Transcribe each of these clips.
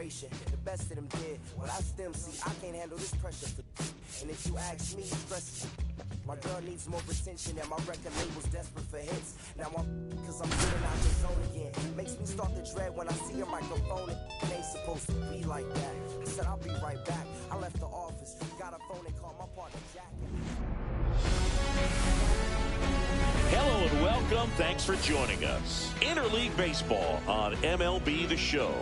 desperation. The best of them did. Well, that's them. See, I can't handle this pressure. And if you ask me, stress. My girl needs more attention, and my record label's desperate for hits. Now cause I'm getting out the zone again. Makes me start to dread when I see a microphone. It ain't supposed to be like that. I said I'll be right back. I left the office, got a phone and called my partner Jack. Hello and welcome. Thanks for joining us. Interleague Baseball on MLB The Show.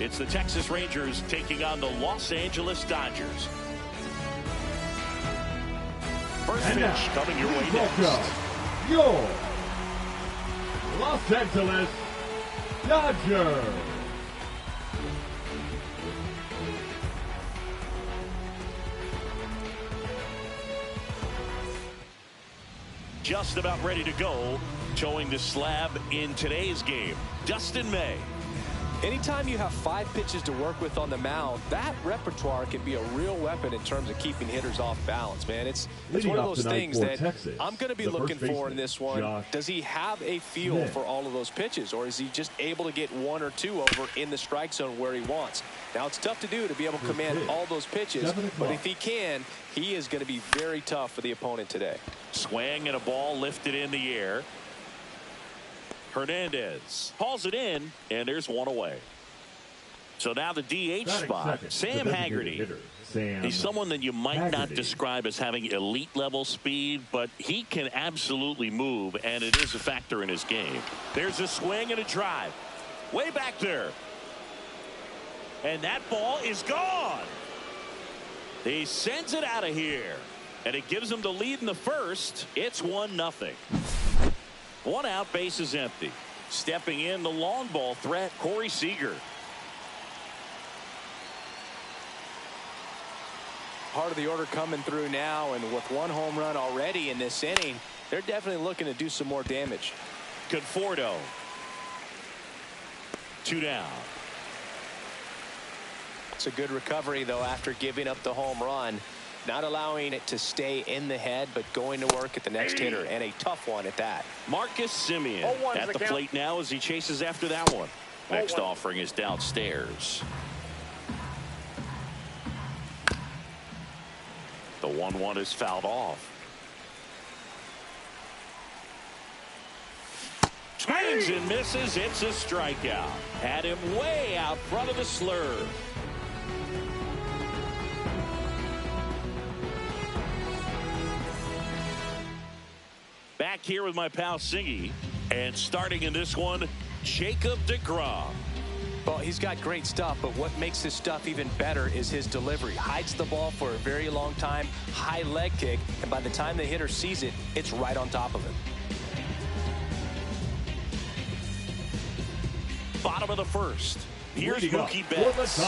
It's the Texas Rangers taking on the Los Angeles Dodgers. First pitch coming your way next. Your Los Angeles Dodgers. Just about ready to go, towing the slab in today's game, Dustin May. Anytime you have 5 pitches to work with on the mound, that repertoire can be a real weapon in terms of keeping hitters off balance, man. It's one of those things that Texas, I'm going to be looking for in this one. Does he have a feel for all of those pitches, or is he just able to get 1 or 2 over in the strike zone where he wants? Now, it's tough to do to be able to command all those pitches, but if he can, he is going to be very tough for the opponent today. Swing and a ball lifted in the air. Hernandez hauls it in, and there's one away. So now the DH spot, Sam Haggerty. He's someone that you might not describe as having elite level speed, but he can absolutely move, and it is a factor in his game. There's a swing and a drive. Way back there. And that ball is gone. He sends it out of here, and it gives him the lead in the first. It's 1-0. 1 out, base is empty. Stepping in, the long ball threat, Corey Seager. Part of the order coming through now, and with 1 home run already in this inning, they're definitely looking to do some more damage. Conforto. 2 down. It's a good recovery, though, after giving up the home run. Not allowing it to stay in the head, but going to work at the next hitter, and a tough one at that. Marcus Semien at the plate now as he chases after that one. Next offering is downstairs. The 1-1 is fouled off. Swings and misses. It's a strikeout. Had him way out front of the slurve. Back here with my pal Singy, and starting in this one, Jacob deGrom. Well, he's got great stuff, but what makes his stuff even better is his delivery. Hides the ball for a very long time, high leg kick, and by the time the hitter sees it, it's right on top of him. Bottom of the first. Here's Mookie Betts.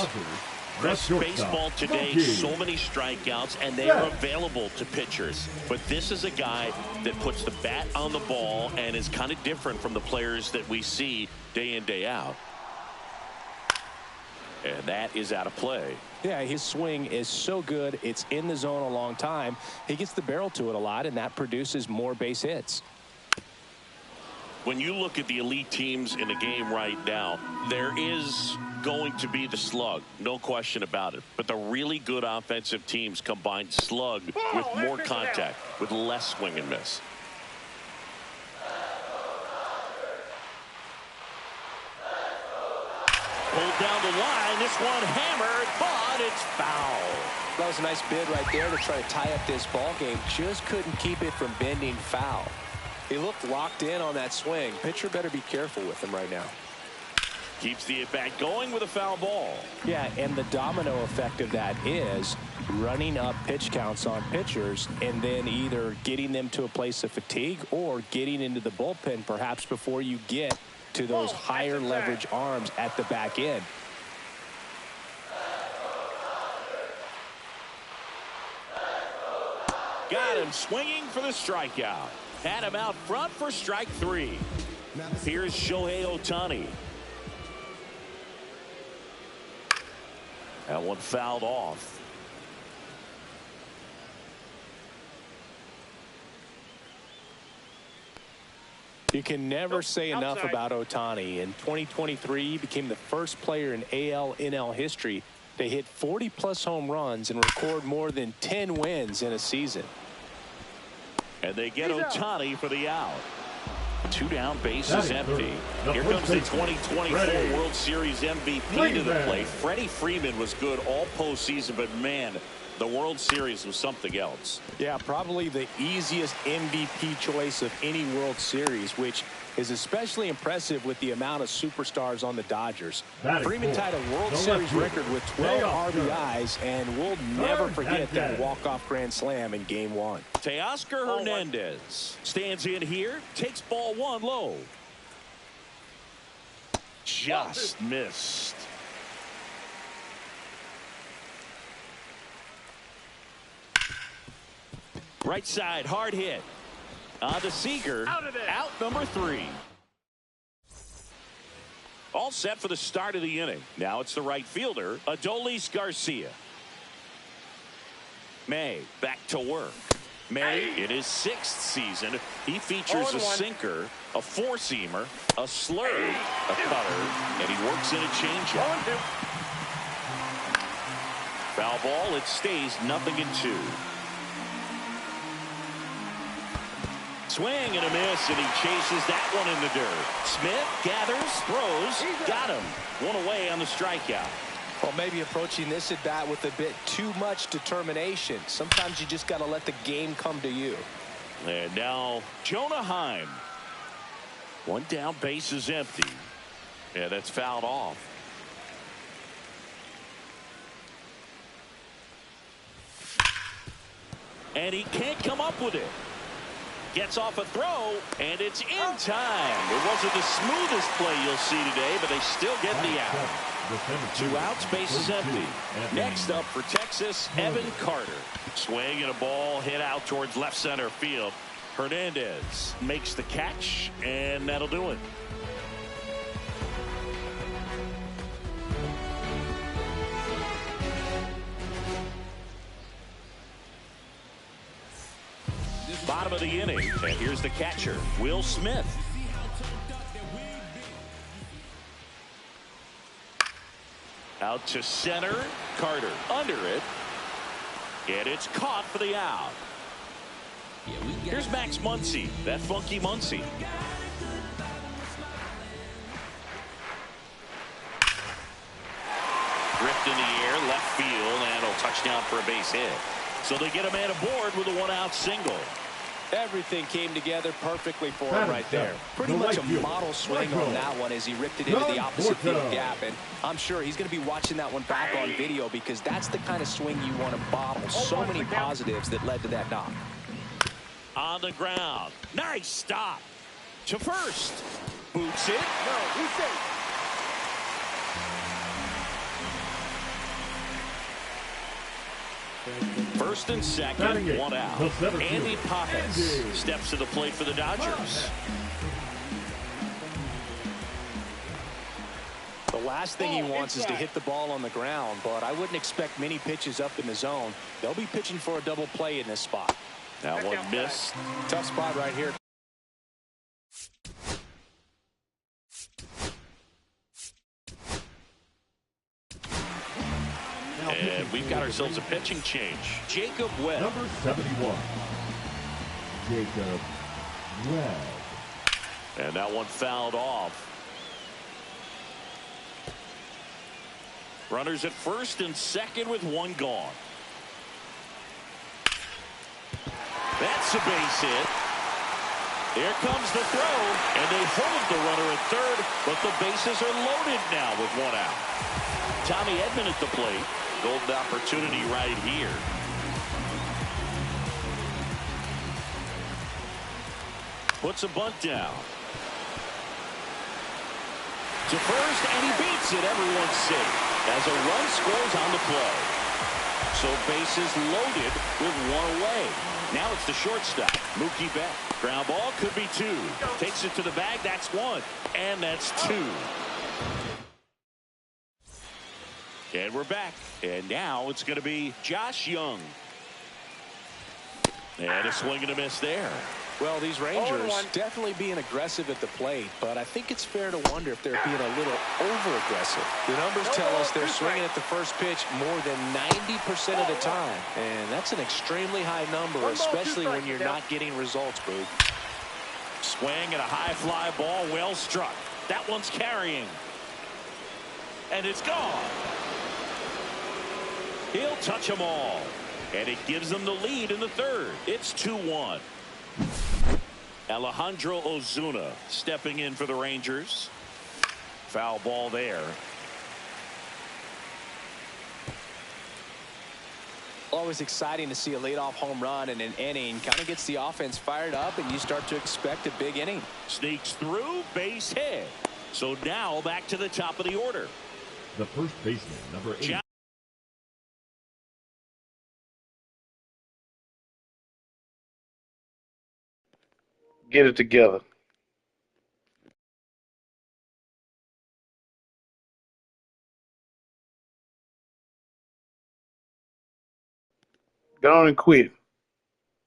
Best baseball today, so many strikeouts, and they are available to pitchers. But this is a guy that puts the bat on the ball and is kind of different from the players that we see day in, day out. And that is out of play. Yeah, his swing is so good. It's in the zone a long time. He gets the barrel to it a lot, and that produces more base hits. When you look at the elite teams in the game right now, there is going to be the slug, no question about it. But the really good offensive teams combine slug with more contact, with less swing and miss. Pulled down the line, this one hammered, but it's foul. That was a nice bid right there to try to tie up this ball game. Just couldn't keep it from bending foul. He looked locked in on that swing. Pitcher better be careful with him right now. Keeps the at-bat going with a foul ball. Yeah, and the domino effect of that is running up pitch counts on pitchers and then either getting them to a place of fatigue or getting into the bullpen perhaps before you get to those higher leverage arms at the back end. Got him swinging for the strikeout. Had him out front for strike 3. Here's Shohei Ohtani. That one fouled off. You can never say enough about Ohtani. In 2023, he became the first player in AL/NL history to hit 40-plus home runs and record more than 10 wins in a season. And they get Ohtani for the out. 2 down, bases empty. Here comes the 2024 World Series MVP to the plate. Freddie Freeman was good all postseason, but man, the World Series was something else. Yeah, probably the easiest MVP choice of any World Series, which is especially impressive with the amount of superstars on the Dodgers. Freeman tied a World Series record with 12 RBIs, and we'll never forget that walk-off grand slam in Game 1. Teoscar Hernandez stands in here, takes ball 1 low. Just missed. Right side, hard hit. On to Seager. Out number 3. All set for the start of the inning. Now it's the right fielder, Adolis Garcia. May back to work. May in his 6th season. He features a sinker, a 4-seamer, a slurve, a cutter, and he works in a changeup. Foul ball, it stays 0-2. Swing and a miss, and he chases that one in the dirt. Smith gathers, throws, got him. 1 away on the strikeout. Well, maybe approaching this at bat with a bit too much determination. Sometimes you just got to let the game come to you. And now Jonah Heim. 1 down, base is empty. Yeah, that's fouled off. And he can't come up with it. Gets off a throw, and it's in time. It wasn't the smoothest play you'll see today, but they still get the out. 2 outs, base is empty. Next up for Texas, Evan Carter. Swing and a ball hit out towards left center field. Hernandez makes the catch, and that'll do it. Bottom of the inning, and here's the catcher, Will Smith. Out to center, Carter under it, and it's caught for the out. Here's Max Muncy, that funky Muncy. Drift in the air, left field, and a touchdown for a base hit. So they get a man aboard with a 1-out single. Everything came together perfectly for him right there. Pretty much a model swing on that one as he ripped it into the opposite field gap. And I'm sure he's going to be watching that one back on video because that's the kind of swing you want to bottle. So many positives that led to that knock. On the ground. Nice stop. To first. Boots it. No, he's safe. First and second, 1 out. Andy Pappas steps to the plate for the Dodgers. The last thing he wants is to hit the ball on the ground, but I wouldn't expect many pitches up in the zone. They'll be pitching for a double play in this spot. That one missed. Tough spot right here. And we've got ourselves a pitching change. Jacob Webb. Number 71. Jacob Webb. And that one fouled off. Runners at first and second with 1 gone. That's a base hit. Here comes the throw, and they hold the runner at third, but the bases are loaded now with 1 out. Tommy Edman at the plate. Golden opportunity right here. Puts a bunt down. To first, and he beats it. Everyone's safe as a run scores on the play. So bases loaded with 1 away. Now it's the shortstop, Mookie Betts. Ground ball could be 2. Takes it to the bag. That's 1. And that's 2. And we're back. And now it's going to be Josh Young. And a swing and a miss there. Well, these Rangers definitely being aggressive at the plate, but I think it's fair to wonder if they're being a little over-aggressive. The numbers tell us they're swinging at the first pitch more than 90% of the time, and that's an extremely high number, especially when you're not getting results, Boog. Swing and a high fly ball, well struck. That one's carrying. And it's gone. He'll touch them all. And it gives them the lead in the third. It's 2-1. Alejandro Ozuna stepping in for the Rangers. Foul ball there. Always exciting to see a leadoff home run in an inning. Kind of gets the offense fired up, and you start to expect a big inning. Sneaks through, base hit. So now back to the top of the order. The first baseman, number 8. Get it together. Get on and quit.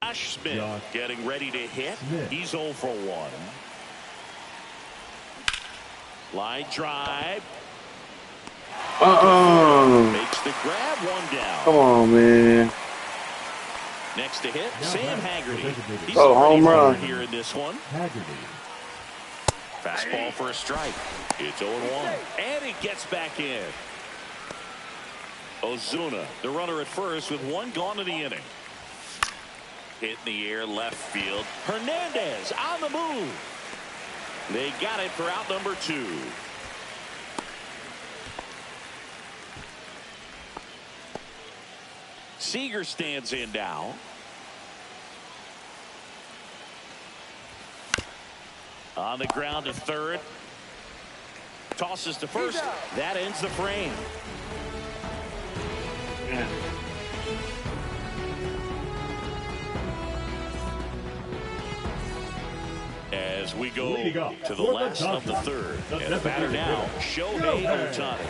Josh Smith getting ready to hit. He's 0 for 1. Line drive. Makes the grab, 1 down. Come on, man. Next to hit, Sam Haggerty. He's home run here in this one. Fastball for a strike. It's 0-1. And he gets back in. Ozuna, the runner at first with 1 gone in the inning. Hit in the air, left field. Hernandez on the move. They got it for out number 2. Seager stands in now. On the ground to third. Tosses to first. That ends the frame. Yeah. As we go to the last of the third. And the batter now, Shohei Ohtani.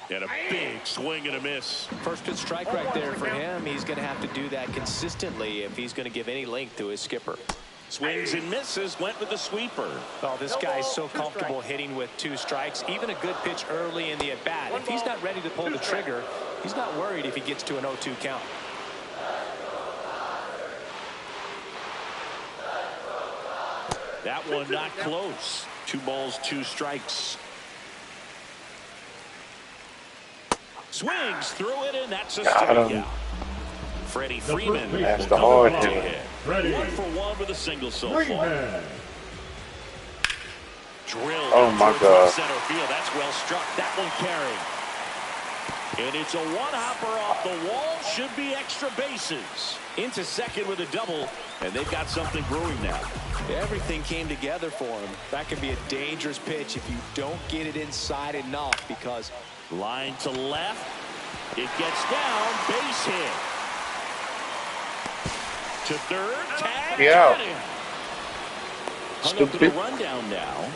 And a big swing and a miss. First pitch strike right there for him. He's going to have to do that consistently if he's going to give any length to his skipper. Swings and misses, went with the sweeper. Oh, this guy's so comfortable hitting with 2 strikes. Even a good pitch early in the at-bat. If he's not ready to pull the trigger, he's not worried if he gets to an 0-2 count. That one not close. 2 balls, 2 strikes. Swings through it, and that's a strikeout. Freddie Freeman. That's the hard hit. 1 for 1 with a single so far. Drilled. Oh my God. Center field. That's well struck. That one carrying. And it's a 1-hopper off the wall. Should be extra bases. Into second with a double, and they've got something brewing now. Everything came together for him. That can be a dangerous pitch if you don't get it inside enough, because line to left. It gets down. Base hit. To third. Tag. Yeah. Hung up to the rundown now.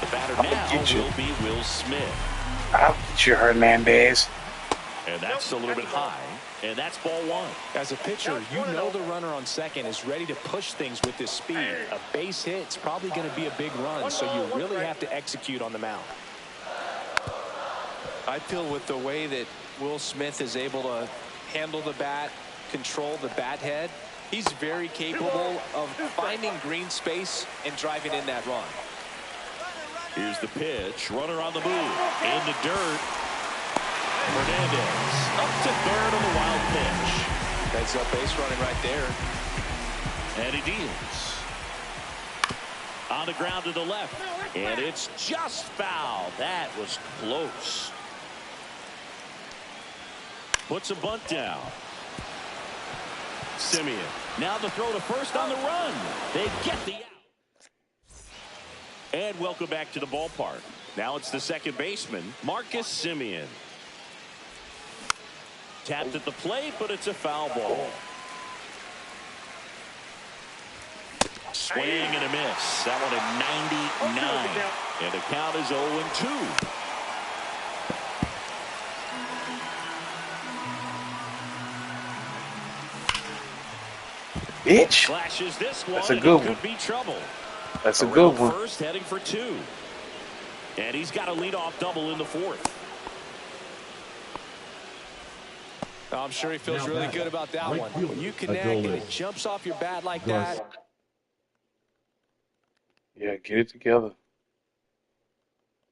The batter now will be Will Smith. I'll get you, Hernandez. And that's a little bit high. And that's ball 1. As a pitcher, you know the runner on second is ready to push things with his speed. A base hit's probably going to be a big run, so you really have to execute on the mound. I feel with the way that Will Smith is able to handle the bat, control the bat head, he's very capable of finding green space and driving in that run. Here's the pitch. Runner on the move. In the dirt. Hernandez up to third on the wild pitch. Heads up base running right there. And he deals. On the ground to the left. And it's just foul. That was close. Puts a bunt down. Simeon. Now the throw to first on the run. They get the out. And welcome back to the ballpark. Now it's the second baseman, Marcus Simeon. Tapped at the plate, but it's a foul ball. Swing and a miss. That one at 99. And the count is 0-2. Bitch. Flashes this one. That's a good one. Could be trouble. That's a good one. First, heading for 2. And he's got a leadoff double in the 4th. I'm sure he feels really good about that one. When you connect and it jumps off your bat like that. Yeah, get it together.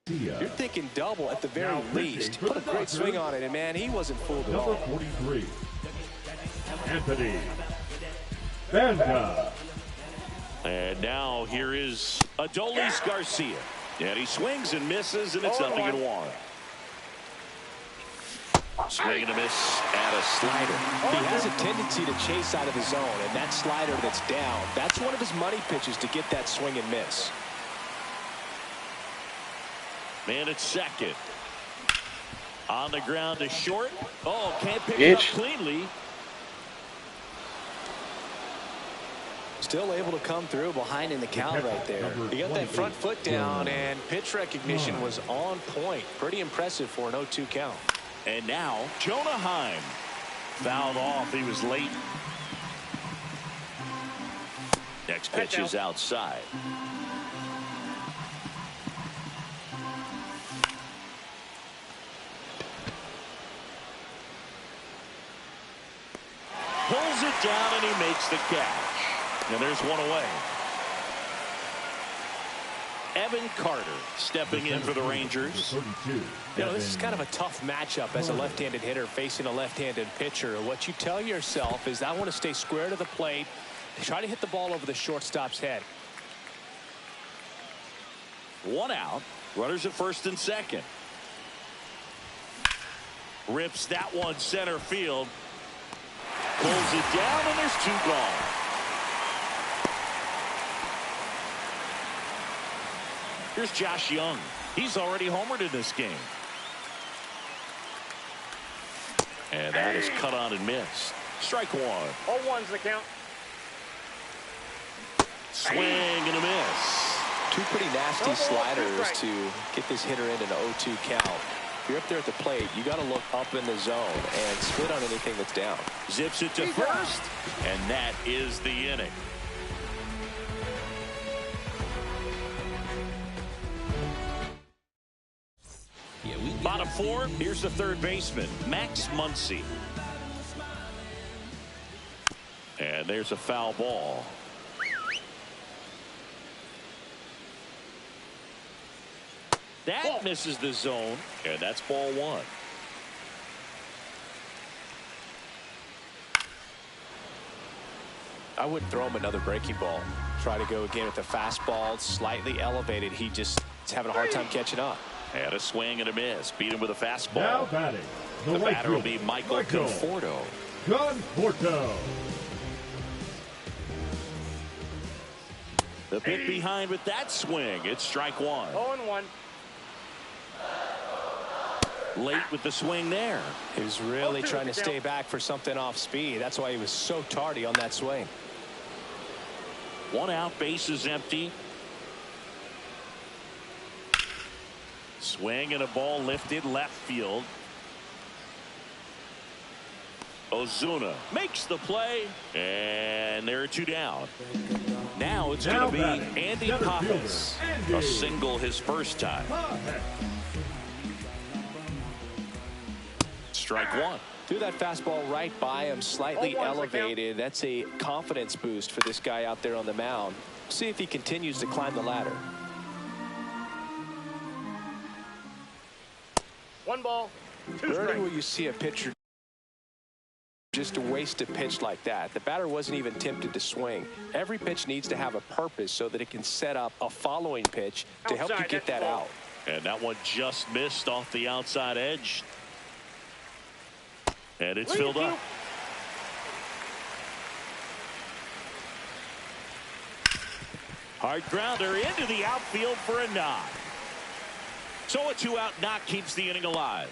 You're thinking double at the very least. Put a great swing on it, and man, he wasn't fooled at all. Number 43, Anthony Banda. And now here is Adolis Garcia. And he swings and misses, and it's 0-1. Swing and a miss and a slider. He has a tendency to chase out of the zone, and that slider that's down, that's one of his money pitches to get that swing and miss. Man at second. On the ground to short. Oh, can't pick it up cleanly. Still able to come through behind in the count right there. He got that front foot down, and pitch recognition was on point. Pretty impressive for an 0-2 count. And now Jonah Heim fouled off. He was late. Next pitch is outside. Pulls it down and he makes the catch. And there's one away. Evan Carter stepping in for the Rangers. You know, this is kind of a tough matchup as a left-handed hitter facing a left-handed pitcher. What you tell yourself is, I want to stay square to the plate, try to hit the ball over the shortstop's head. 1 out. Runners at first and second. Rips that one center field. Pulls it down, and there's 2 gone. Here's Josh Young. He's already homered in this game. And that is cut on and missed. Strike 1. 0-1's the count. Swing and a miss. 2 pretty nasty sliders to get this hitter in an 0-2 count. If you're up there at the plate, you got to look up in the zone and split on anything that's down. Zips it to first, and that is the inning. Bottom 4, here's the third baseman, Max Muncy. And there's a foul ball. That misses the zone, and that's ball 1. I wouldn't throw him another breaking ball. Try to go again with the fastball, slightly elevated. He just is having a hard time catching up. And a swing and a miss. Beat him with a fastball. Now batting. The batter will be Michael Conforto. The pick behind with that swing. It's strike 1. 0-1. Late with the swing there. He was really trying to stay back for something off speed. That's why he was so tardy on that swing. 1 out, base is empty. Swing and a ball lifted left field. Ozuna makes the play, and there are 2 down. Now it's going to be Andy Pappas. A single his first time. Strike 1. Threw that fastball right by him, slightly elevated. That's a confidence boost for this guy out there on the mound. See if he continues to climb the ladder. 1 ball, 2 strikes. Rarely will you see a pitcher just to waste a pitch like that. The batter wasn't even tempted to swing. Every pitch needs to have a purpose so that it can set up a following pitch to help you get that out. And that one just missed off the outside edge. And it's filled up. Hard grounder into the outfield for a knock. So a 2-out knock keeps the inning alive.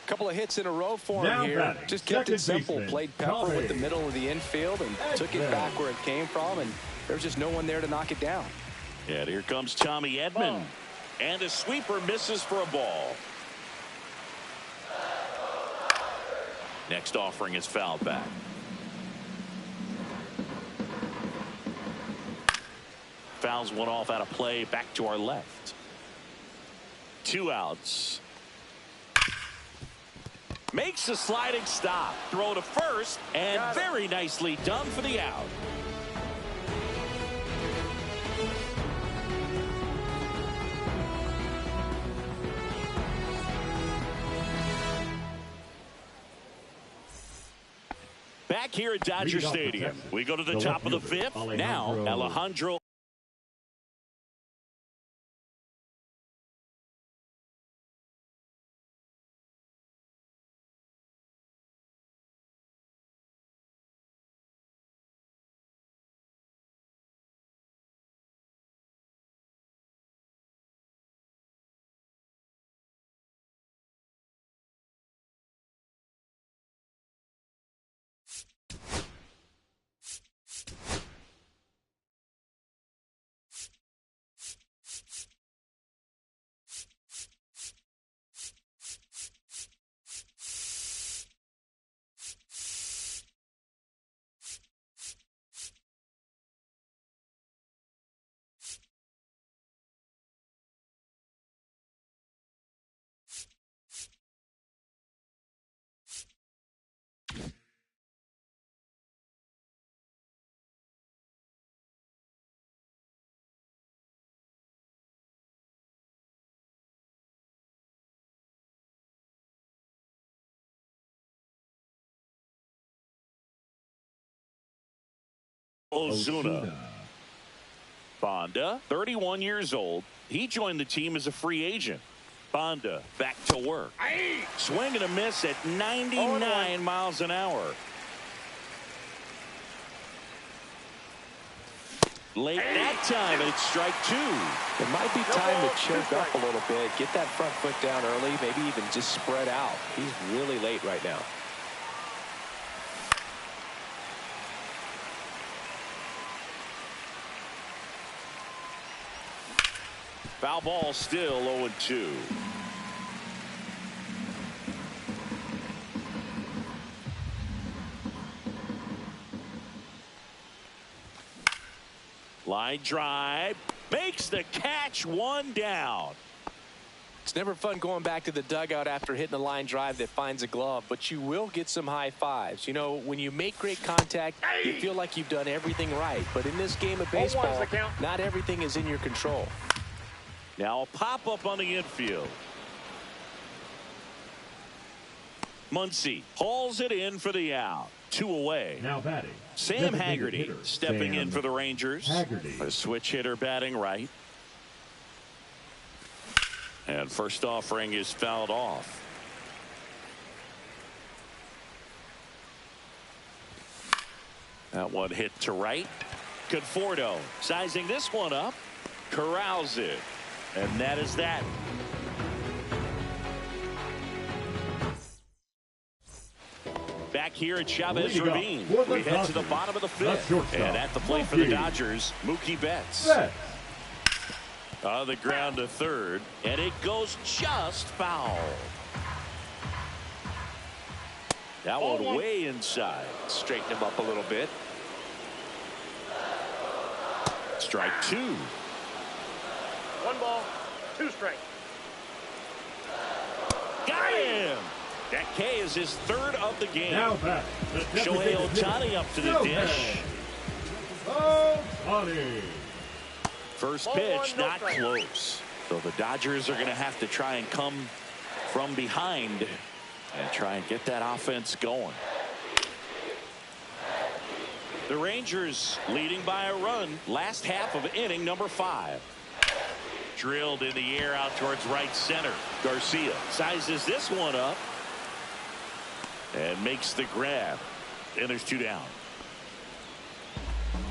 Couple of hits in a row for him here. Just kept it simple. Played pepper with the middle of the infield and took it back where it came from, and there's just no one there to knock it down. And here comes Tommy Edman. And a sweeper misses for a ball. Next offering is fouled back. fouls one off out of play. Back to our left. 2 outs. Makes a sliding stop. Throw to first, and very nicely done for the out. Back here at Dodger Stadium, we go to the top of the 5th. Now, Alejandro. Ozuna. Bonda, 31 years old. He joined the team as a free agent. Bonda back to work. Swing and a miss at 99 miles an hour. Late that time, and it's strike 2. It might be time to choke up a little bit, get that front foot down early, maybe even just spread out. He's really late right now. Foul ball, still 0-2. Line drive, makes the catch, 1 down. It's never fun going back to the dugout after hitting a line drive that finds a glove, but you will get some high fives. You know, when you make great contact, you feel like you've done everything right. But in this game of baseball, not everything is in your control. Now a pop-up on the infield. Muncy hauls it in for the out. 2 away. Now batting, Sam Haggerty stepping in for the Rangers. A switch hitter batting right. And first offering is fouled off. That one hit to right. Conforto sizing this one up. Corrals it. And that is that. Back here at Chavez Ravine, we head to the bottom of the 5th. And at the plate for the Dodgers, Mookie Betts. On the ground to third, and it goes just foul. That one way inside. Straighten him up a little bit. Strike 2. 1 ball, 2 strikes. Got him. That K is his 3rd of the game. Now back. Shohei Ohtani up to the dish. Ohtani. First pitch, not close. So the Dodgers are going to have to try and come from behind and try and get that offense going. The Rangers leading by a run. Last half of inning number 5. Drilled in the air out towards right center. Garcia sizes this one up and makes the grab. And there's 2 down.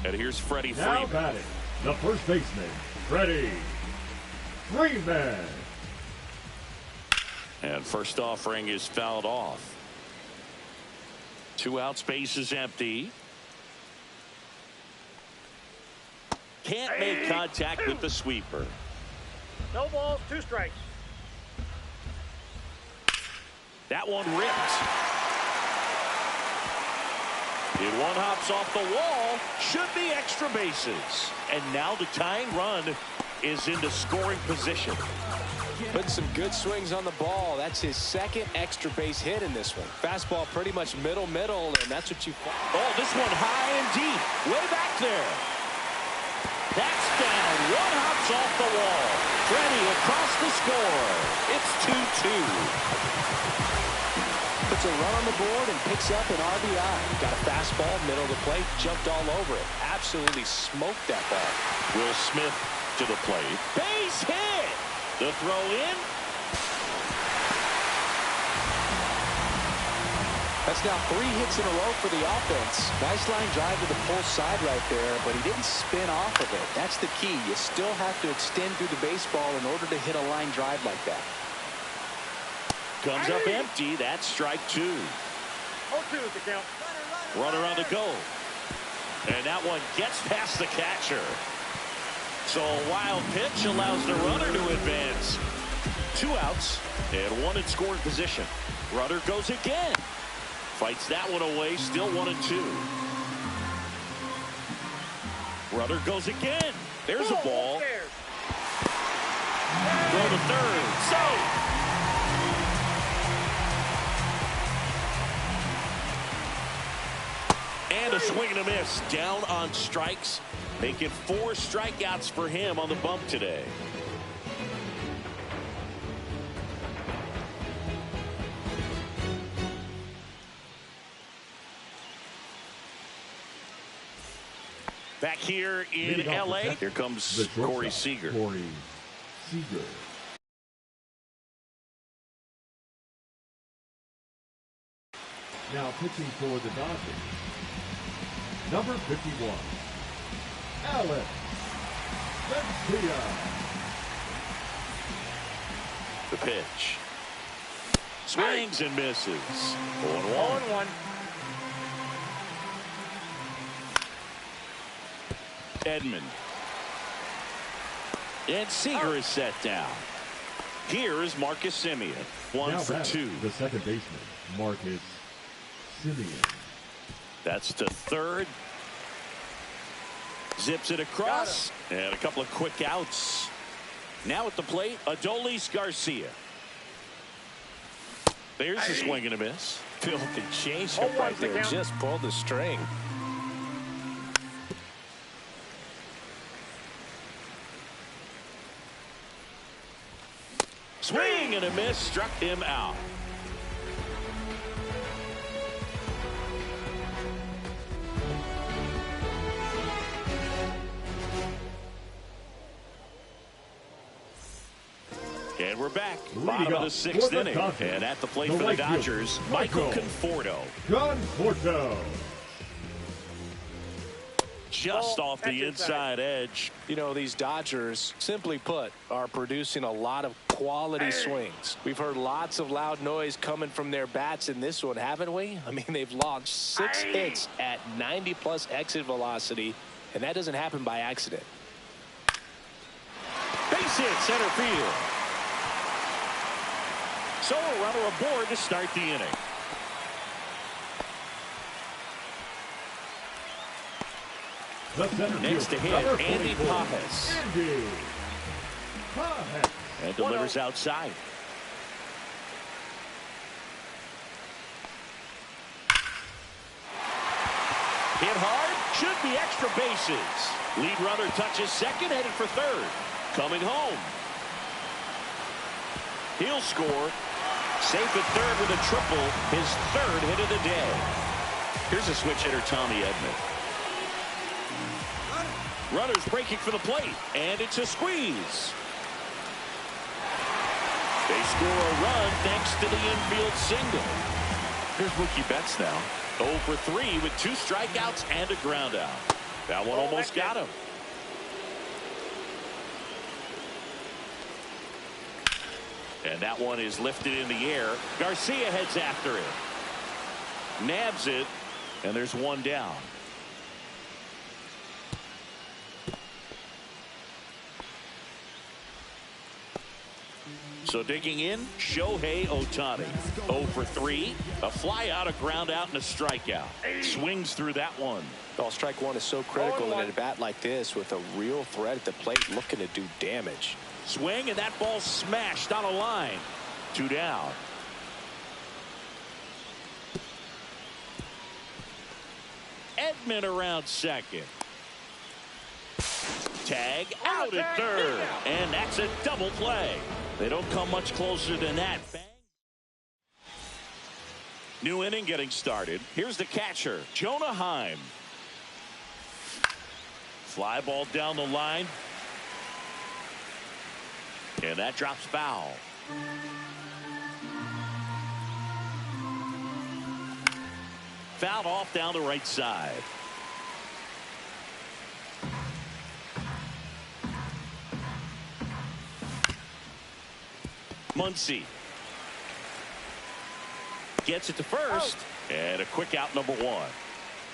And here's Freddie Freeman. Now batting, the first baseman, Freddie Freeman. And first offering is fouled off. 2 outs, base is empty. Can't make contact with the sweeper. No balls, 2 strikes. That one ripped. It one hops off the wall. Should be extra bases. And now the tying run is into scoring position. Putting some good swings on the ball. That's his second extra base hit in this one. Fastball pretty much middle, and that's what you... Oh, this one high and deep. Way back there. That's down. One hops off the wall. Freddie across the score. It's 2-2. Puts a run on the board and picks up an RBI. Got a fastball, middle of the plate, jumped all over it. Absolutely smoked that ball. Will Smith to the plate. Base hit. The throw in. That's now 3 hits in a row for the offense. Nice line drive to the pull side right there, but he didn't spin off of it. That's the key. You still have to extend through the baseball in order to hit a line drive like that. Comes up empty. That's strike 2. 0-2 is the count. Runner on the go. And that one gets past the catcher. So a wild pitch allows the runner to advance. 2 outs and 1 in scoring position. Runner goes again. Fights that one away. Still 1-2. Runner goes again. There's a ball. Throw to third. Safe. And a swing and a miss. Down on strikes. Making 4 strikeouts for him on the bump today. Back here in L.A., here comes Corey Seager. Corey Seager. Now pitching for the Dodgers, number 51, Alex Vencia. The pitch. Swings and misses. 0-1. 0-1. Edman. And Seager is set down. Here is Marcus Semien. 1 for 2. The second baseman, Marcus Semien. That's to third. Zips it across. And a couple of quick outs. Now at the plate, Adolis Garcia. There's a swing and a miss. Filthy changeup right there. Just pulled the string. Swing and a miss. Struck him out. And we're back. Bottom of the 6th inning. And at the plate for the Dodgers, Michael Conforto. Conforto. Just off the inside edge. You know, these Dodgers, simply put, are producing a lot of quality swings. We've heard lots of loud noise coming from their bats in this one, haven't we? I mean, they've launched 6 hits at 90+ exit velocity, and that doesn't happen by accident. Base hit, center field. So a runner aboard to start the inning. Next to hit, Andy Pages. And delivers outside. Hit hard, should be extra bases. Lead runner touches second, headed for third. Coming home. He'll score. Safe at third with a triple, his 3rd hit of the day. Here's a switch hitter, Tommy Edman. Runners breaking for the plate, and it's a squeeze. They score a run thanks to the infield single. Here's Mookie Betts now. 0 for 3 with 2 strikeouts and a ground out. That one almost got him. And that one is lifted in the air. Garcia heads after it. Nabs it, and there's one down. So digging in, Shohei Ohtani. 0 for 3. A fly out, a ground out, and a strikeout. Swings through that one. Well, strike one is so critical in a bat like this with a real threat at the plate looking to do damage. Swing, and that ball smashed on a line. 2 down. Edman around second. Tag out at third. And that's a double play. They don't come much closer than that. Bang. New inning getting started. Here's the catcher, Jonah Heim. Fly ball down the line. And that drops foul. Fouled off down the right side. Muncy gets it to first, and a quick out, number 1.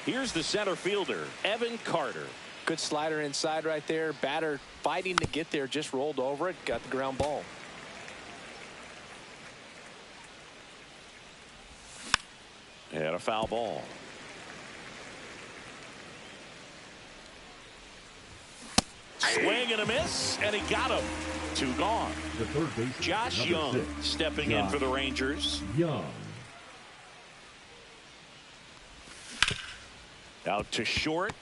Here's the center fielder, Evan Carter. Good slider inside right there. Batter fighting to get there, just rolled over it, got the ground ball. And a foul ball. Swing and a miss, and he got him. 2 gone. The third baseman, Josh Young 6, stepping in for the Rangers. Young. Out to short.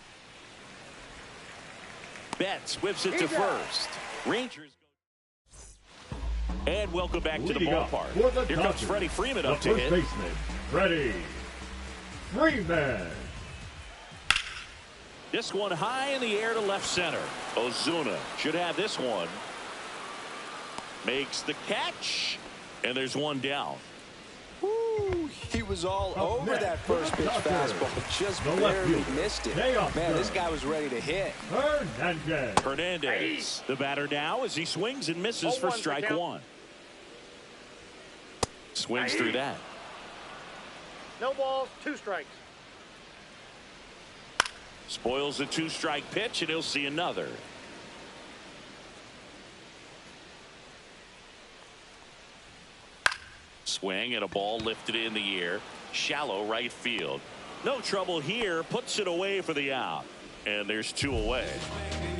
Betts whips it to first. Rangers. And welcome back to the ballpark. Here comes Freddie Freeman up to hit. First baseman, Freddie Freeman. This one high in the air to left center. Ozuna should have this one. Makes the catch. And there's 1 down. Woo, he was all over that first pitch fastball. Just barely missed it. Man, this guy was ready to hit. Hernandez, the batter now as he swings and misses for strike 1. Swings through that. No balls, 2 strikes. Spoils the 2-strike pitch, and he'll see another. Swing and a ball lifted in the air. Shallow right field. No trouble here. Puts it away for the out. And there's 2 away.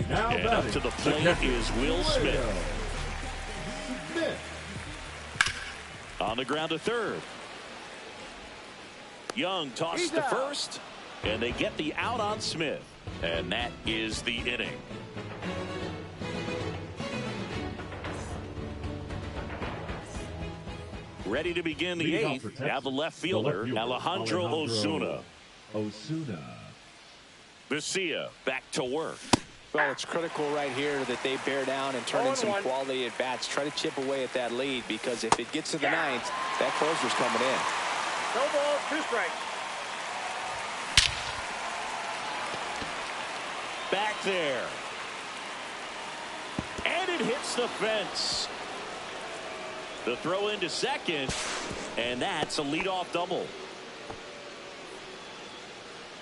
Now and up to the plate is Will Smith. On the ground to third. Young tosses to first. And they get the out on Smith. And that is the inning. Ready to begin the 8th. Now the left fielder, Alejandro Ozuna. Vesia back to work. Well, it's critical right here that they bear down and turn in some quality at bats. Try to chip away at that lead, because if it gets to the 9th, that closer's coming in. No balls, 2 strikes. Back there. And it hits the fence. The throw into second, and that's a leadoff double.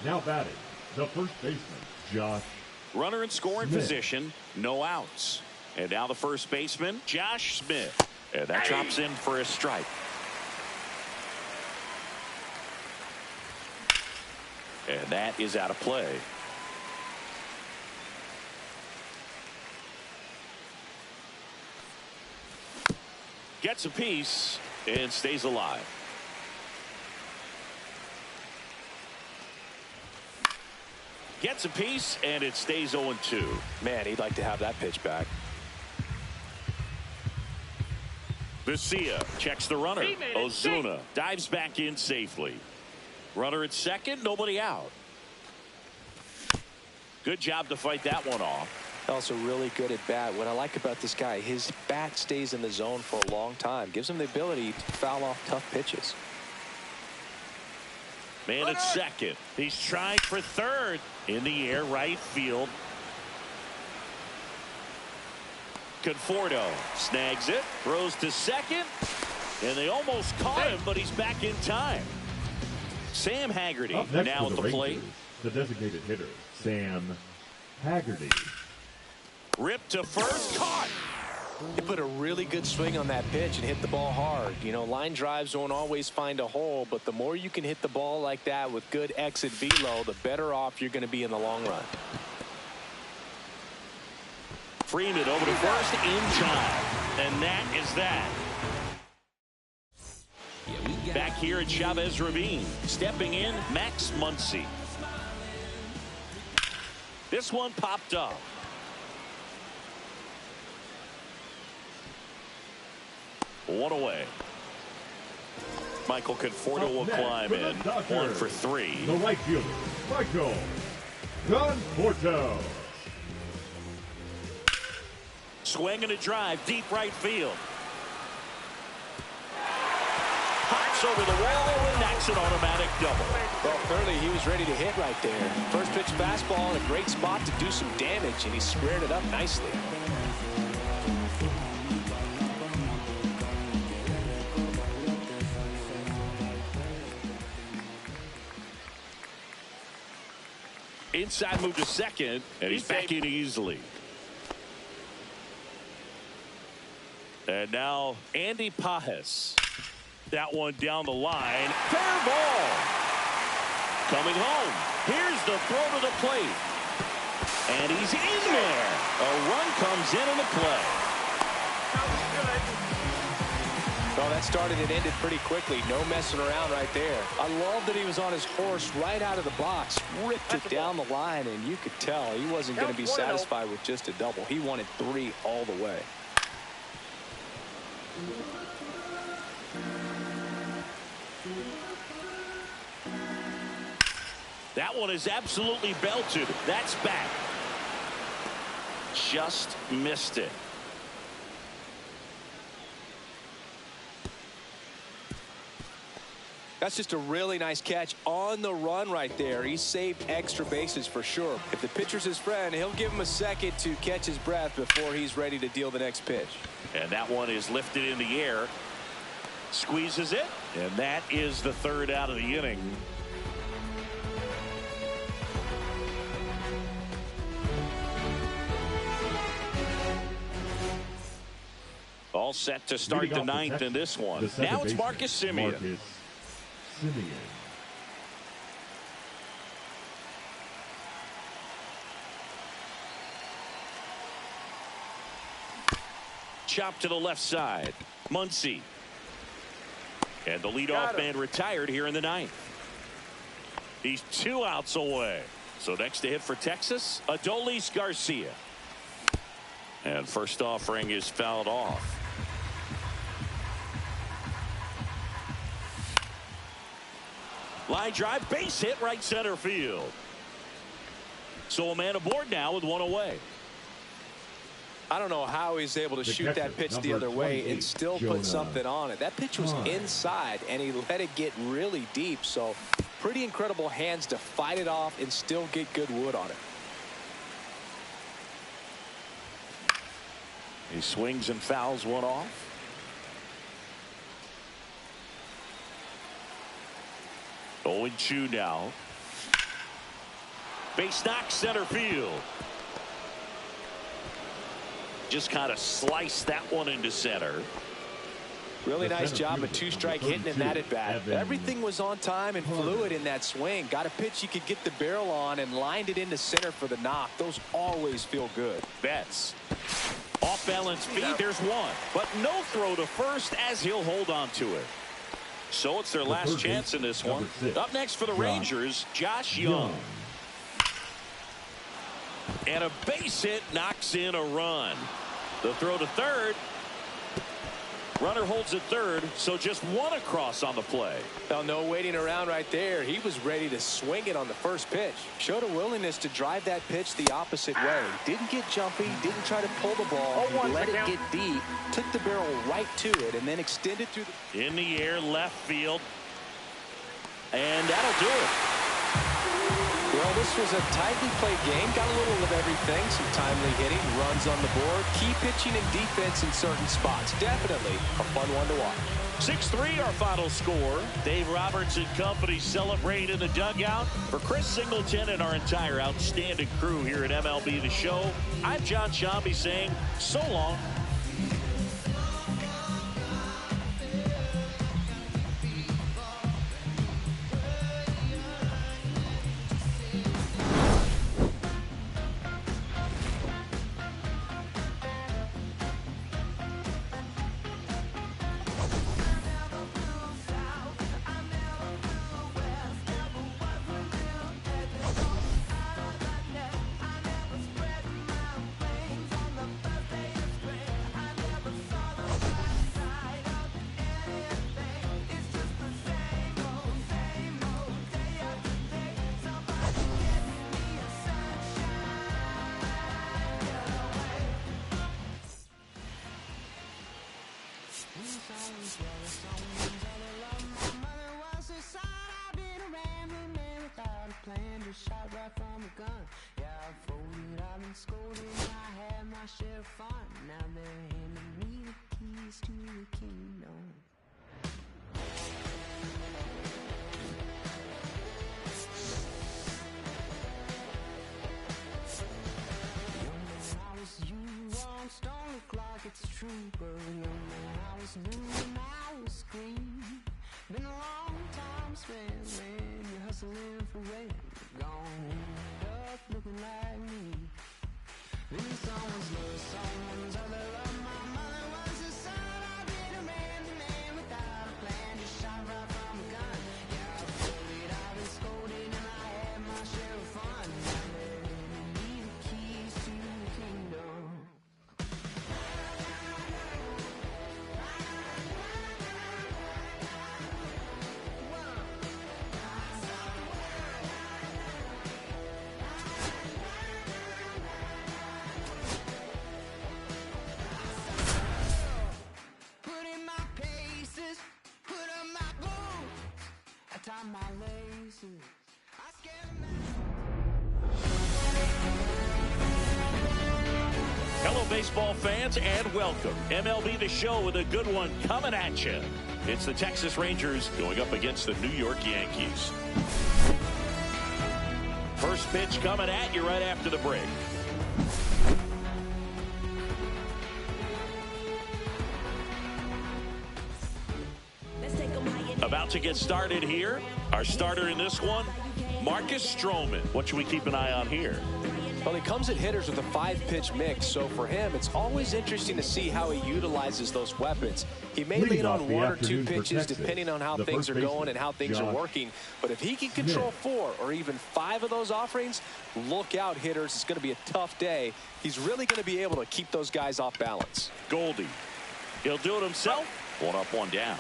Now batting, the first baseman, Josh. Runner in scoring position, no outs. And now the first baseman, Josh Smith. And that drops in for a strike. And that is out of play. Gets a piece and stays alive. Gets a piece and it stays 0-2. Man, he'd like to have that pitch back. Vesia checks the runner. Ozuna dives back in safely. Runner at second, nobody out. Good job to fight that one off. Also really good at bat. What I like about this guy, his bat stays in the zone for a long time. Gives him the ability to foul off tough pitches. Man at second. He's trying for third. In the air, right field. Conforto snags it. Throws to second. And they almost caught him, but he's back in time. Sam Haggerty now at the plate. The designated hitter, Sam Haggerty. Ripped to first, caught. He put a really good swing on that pitch and hit the ball hard. You know, line drives won't always find a hole, but the more you can hit the ball like that with good exit velo, the better off you're going to be in the long run. Freeman over to first in time. And that is that. Back here at Chavez Ravine. Stepping in, Max Muncy. This one popped up. One away. Michael Conforto will climb in. 1 for 3. The right fielder, Michael Conforto. Swing and a drive, deep right field. Hops over the wall, and that's an automatic double. Well, clearly he was ready to hit right there. First pitch fastball in a great spot to do some damage, and he squared it up nicely. Inside move to second, and he's back in easily. And now Andy Pages. That one down the line. Fair ball. Coming home. Here's the throw to the plate. And he's in there. A run comes in the play. Well, that started and ended pretty quickly. No messing around right there. I love that he was on his horse right out of the box. Ripped it down the line, and you could tell he wasn't going to be satisfied with just a double. He wanted 3 all the way. That one is absolutely belted. That's back. Just missed it. That's just a really nice catch on the run right there. He saved extra bases for sure. If the pitcher's his friend, he'll give him a second to catch his breath before he's ready to deal the next pitch. And that one is lifted in the air. Squeezes it. And that is the 3rd out of the inning. All set to start the 9th in this one. Now it's Marcus Semien. Chop to the left side. Muncy. And the leadoff man retired here in the 9th. He's 2 outs away. So next to hit for Texas, Adolis Garcia. And first offering is fouled off. Line drive, base hit, right center field. So a man aboard now with 1 away. I don't know how he's able to shoot that pitch the other way and still put something on it. That pitch was inside, and he let it get really deep. So pretty incredible hands to fight it off and still get good wood on it. He swings and fouls one off. Oh, 0-2 now. Base knock, center field. Just kind of sliced that one into center. Really nice job of 2-strike hitting in that at bat. Everything was on time and fluid in that swing. Got a pitch you could get the barrel on and lined it into center for the knock. Those always feel good. Betts. Off balance feed. There's one. But no throw to first as he'll hold on to it. So it's their last chance in this one. Up next for the Rangers, Josh Young. And a base hit knocks in a run. The throw to third. Runner holds at third, so just 1 across on the play. Well, no waiting around right there. He was ready to swing it on the first pitch. Showed a willingness to drive that pitch the opposite way. Didn't get jumpy, didn't try to pull the ball. He let it get deep, took the barrel right to it, and then extended through the... In the air, left field. And that'll do it. Well, this was a tightly played game. Got a little of everything. Some timely hitting, runs on the board, key pitching and defense in certain spots. Definitely a fun one to watch. 6-3 our final score. Dave Roberts and company celebrate in the dugout. For Chris Singleton and our entire outstanding crew here at MLB The Show, I'm John Shambi saying so long. shot right from a gun. Yeah, I've folded, I've been scolded, I had my share of fun. Now they're handing me the keys to the kingdom. Don't look like it's true, but I was new and I was green. Been a long time spent when you're hustling for rent. Gone up looking like me. Been someone's love, someone's other love. My mother was a son. I've been a man without a plan. Just shot right from a gun. Yeah, I've folded, I've been scolded, and I had my share of fun. Now they're handing me the keys to the kingdom. Tie my laces. I scared them. Hello, baseball fans, and welcome. MLB The Show with a good one coming at you. It's the Texas Rangers going up against the New York Yankees. First pitch coming at you right after the break. About to get started here. Our starter in this one, Marcus Stroman. What should we keep an eye on here? Well, he comes at hitters with a 5-pitch mix, so for him, it's always interesting to see how he utilizes those weapons. He may lean on 1 or 2 pitches depending on how things are going and how things are working. But if he can control 4 or even 5 of those offerings, look out, hitters. It's going to be a tough day. He's really going to be able to keep those guys off balance. Goldie. He'll do it himself. 1 up, 1 down.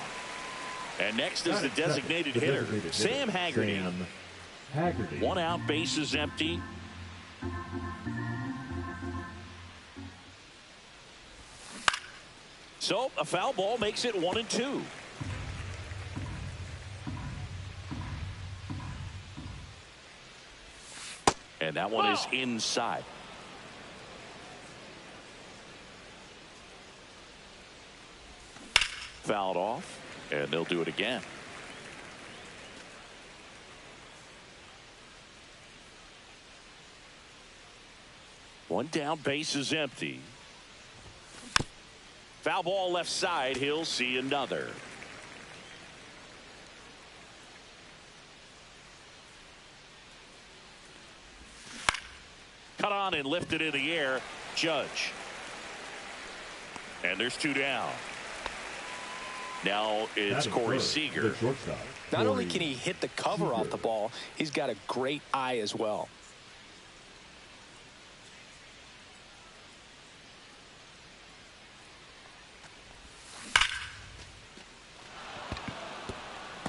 And next is the designated hitter, Sam Haggerty. 1 out, bases empty. So a foul ball makes it 1-2. And that one is inside. Fouled off. And they'll do it again. One down, base is empty. Foul ball left side. He'll see another. Cut on and lifted in the air. Judge. And there's 2 down. Now it's Corey Seager. Not only can he hit the cover off the ball, he's got a great eye as well.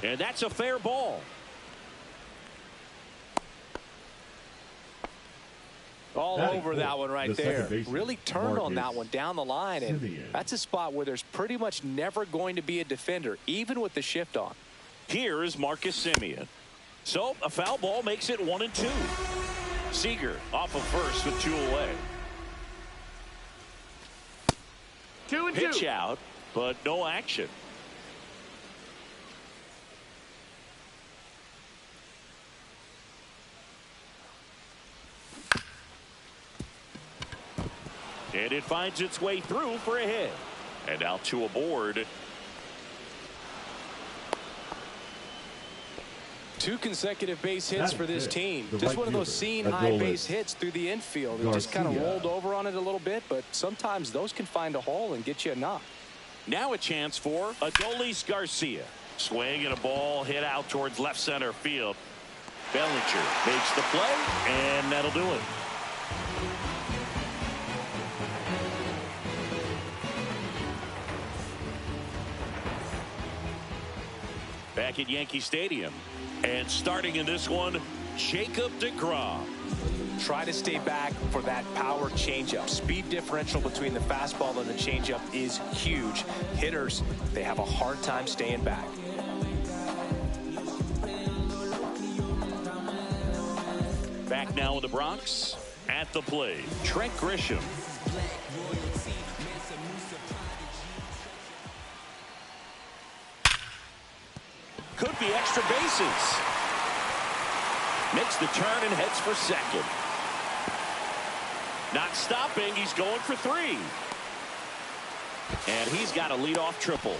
And that's a fair ball. All over that one right there. Really turned on that one down the line, and that's a spot where there's pretty much never going to be a defender, even with the shift on. Here is Marcus Semien. So a foul ball makes it 1-2. Seager off of first with 2 away. 2-2. Pitch out, but no action. And it finds its way through for a hit. And now 2 aboard. 2 consecutive base hits for this team. Just one of those seeing high base hits through the infield. It just kind of rolled over on it a little bit, but sometimes those can find a hole and get you a knock. Now a chance for Adolis Garcia. Swing and a ball hit out towards left center field. Bellinger makes the play, and that'll do it. Back at Yankee Stadium. And starting in this one, Jacob deGrom. Try to stay back for that power changeup. Speed differential between the fastball and the changeup is huge. Hitters, they have a hard time staying back. Back now in the Bronx. At the plate, Trent Grisham. Could be extra bases. Makes the turn and heads for second. Not stopping. He's going for 3. And he's got a leadoff triple.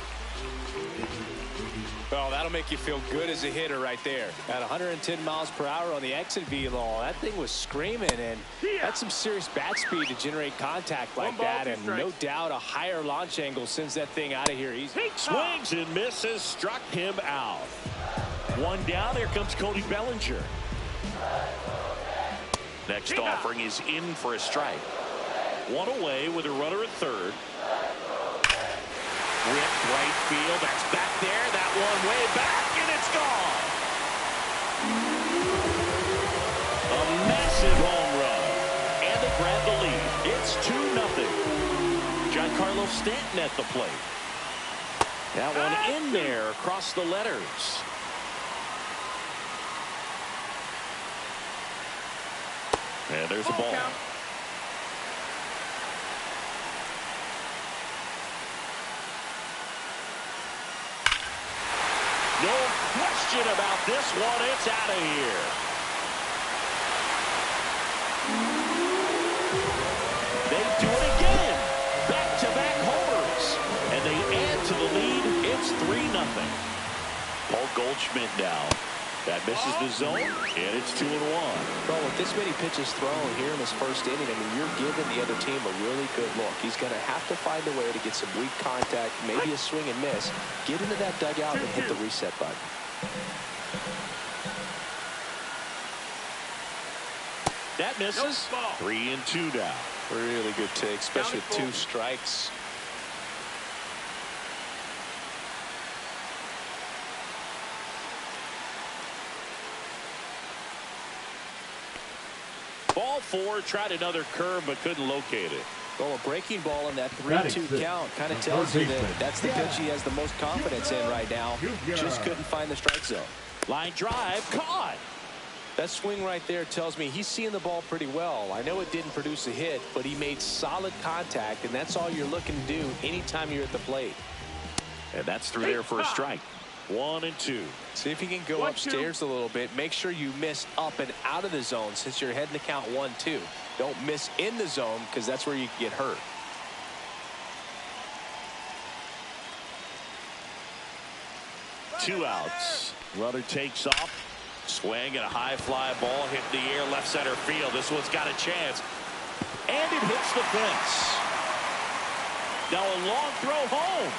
Well, that'll make you feel good as a hitter right there. At 110 miles per hour on the exit velo, that thing was screaming, and that's some serious bat speed to generate contact like that, and no doubt a higher launch angle sends that thing out of here easy. Swings and misses, struck him out. 1 down, here comes Cody Bellinger. Next offering is in for a strike. 1 away with a runner at third. Ripped right field. That's back there. That one way back, and it's gone. A massive home run. And they grab the lead. It's 2-0. Giancarlo Stanton at the plate. That one in there across the letters. And there's a ball. No question about this one. It's out of here. They do it again. Back-to-back homers. And they add to the lead. It's 3-0. Paul Goldschmidt now. That misses the zone, and it's 2-1. Well, with this many pitches thrown here in this first inning, I mean, you're giving the other team a really good look. He's going to have to find a way to get some weak contact, maybe a swing and miss, get into that dugout and hit the reset button. That misses. 3-2 now. Really good take, especially with 2 strikes. Ball 4, tried another curve but couldn't locate it. Well, a breaking ball in that 3-2 count kind of tells you that that's the pitch he has the most confidence in right now. Just couldn't find the strike zone. Line drive, caught. That swing right there tells me he's seeing the ball pretty well. I know it didn't produce a hit, but he made solid contact, and that's all you're looking to do anytime you're at the plate. And that's through there for a strike. 1-2. See if you can go upstairs a little bit. Make sure you miss up and out of the zone since you're heading to count 1-2. Don't miss in the zone because that's where you can get hurt. Two outs. Runner takes off. Swing and a high fly ball hit in the air left center field. This one's got a chance. And it hits the fence. Now a long throw home.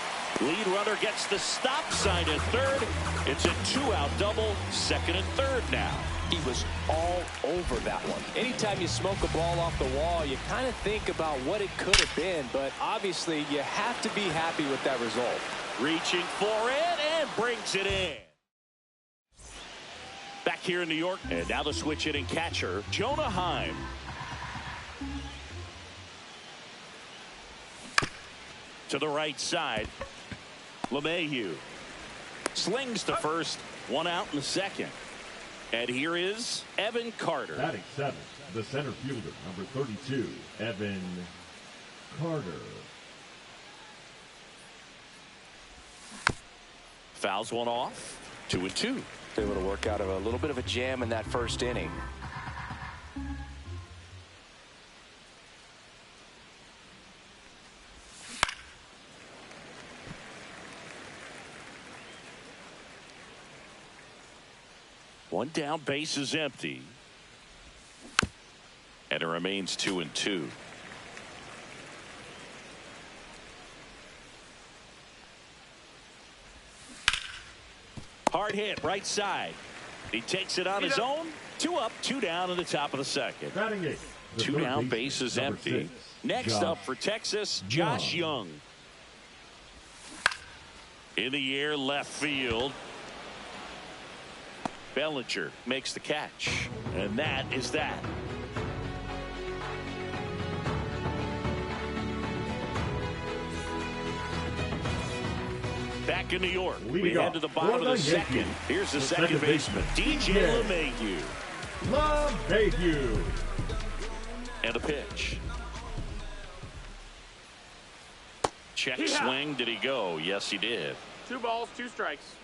Lead runner gets the stop sign at third. It's a 2-out double, second and third now. He was all over that one. Anytime you smoke a ball off the wall, you kind of think about what it could have been, but obviously you have to be happy with that result. Reaching for it and brings it in. Back here in New York, and now the switch hitting catcher, Jonah Heim. To the right side, LeMahieu slings to first, 1 out in the second. And here is Evan Carter. Batting 7th, the center fielder, number 32, Evan Carter. Fouls one off, 2-2. Able to work out of a little bit of a jam in that first inning. One down, base is empty. And it remains 2-2. Hard hit, right side. He takes it on his own. 2 up, 2 down in the top of the second. 2 down, base is empty. Next up for Texas, Josh Young. In the air, left field. Bellinger makes the catch. And that is that. Back in New York, we head to the bottom of the second. Here's the second baseman, DJ LeMahieu. LeMahieu. And a pitch. Check swing. Did he go? Yes, he did. 2 balls, 2 strikes.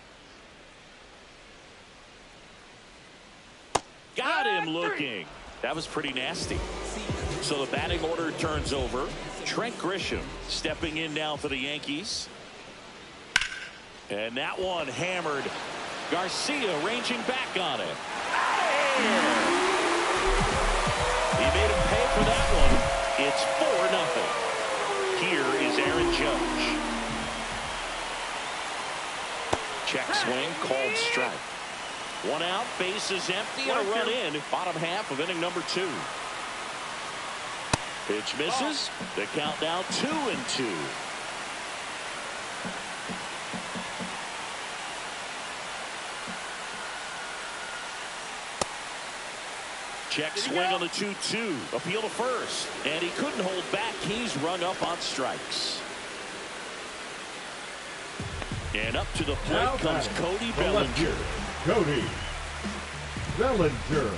Got him looking. That was pretty nasty. So the batting order turns over. Trent Grisham stepping in now for the Yankees. And that one hammered. Garcia ranging back on it. He made him pay for that one. It's 4-0. Here is Aaron Judge. Check swing, called strike. 1 out, bases empty, and a run in. Bottom half of inning number 2. Pitch misses. The count now 2-2. Check swing on the 2-2. Appeal to first. And he couldn't hold back. He's rung up on strikes. And up to the plate comes Cody Bellinger. Cody Bellinger.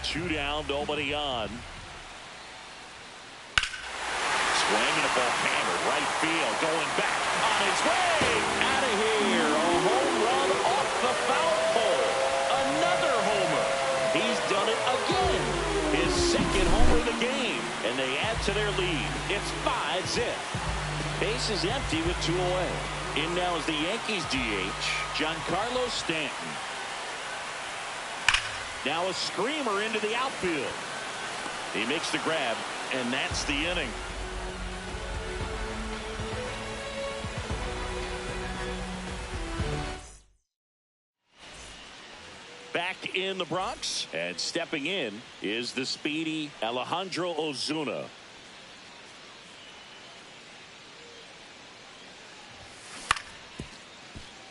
2 down, nobody on. Swing and a ball hammered. Right field. Going back on its way. Out of here. A home run off the foul pole. Another homer. He's done it again. His 2nd homer of the game. And they add to their lead. It's 5-0. Bases empty with 2 away. In now is the Yankees DH, Giancarlo Stanton. Now a screamer into the outfield. He makes the grab, and that's the inning. Back in the Bronx, and stepping in is the speedy Alejandro Ozuna.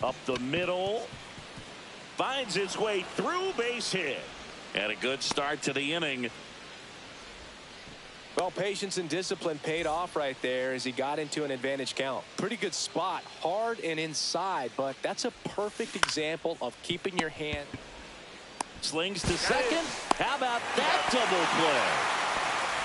Up the middle. Finds its way through, base hit. And a good start to the inning. Well, patience and discipline paid off right there as he got into an advantage count. Pretty good spot, hard and inside, but that's a perfect example of keeping your hand. Slings to second. How about that double play?